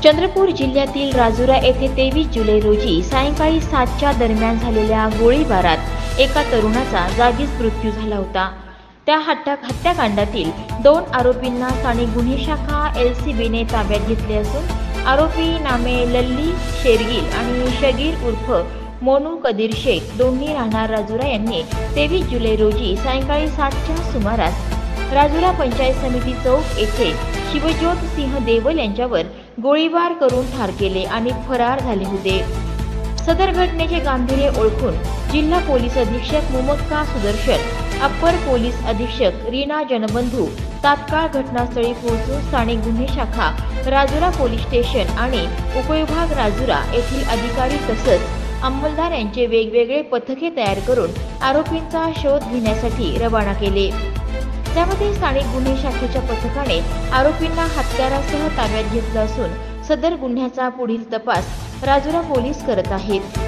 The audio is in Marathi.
चंद्रपूर जिल्ह्यातील राजुरा येथे 23 जुलै रोजी सायंकाळी 7च्या दरम्यान झालेल्या गोळीबारात एका तरुणाचा जागीच मृत्यू झाला होता। त्या हत्याकांडातील 2 आरोपींना स्थानिक गुन्हे शाखा LCBने ताब्यात घेतले असून आरोपी नामे लल्ली शेरगील आणि शगीर उर्फ मोनू कदीर शेख दोन्ही राहणार राजुरा यांनी 23 जुलै रोजी सायंकाळी 7च्या सुमारास राजुरा पंचायत समिती चौक येथे शिवज्योत सिंह देवल यांच्यावर गोळीबार करून ठार केले आणि फरार झाले होते। सदर घटनेचे गांभीर्य ओळखून जिल्हा पोलीस अधीक्षक मुमक्का सुदर्शन, अप्पर पोलीस अधीक्षक रीना जनबंधू तात्काळ घटनास्थळी पोहोचून स्थानिक गुन्हे शाखा राजुरा पोलीस स्टेशन आणि उपविभाग राजुरा येथील अधिकारी तसंच अंमलदार यांचे वेगवेगळे पथके तयार करून आरोपींचा शोध घेण्यासाठी रवाना केले। त्यामध्ये स्थानिक गुन्हे शाखेच्या पथकाने आरोपींना हत्यारासह ताब्यात घेतलं असून सदर गुन्ह्याचा पुढील तपास राजुरा पोलीस करत आहेत।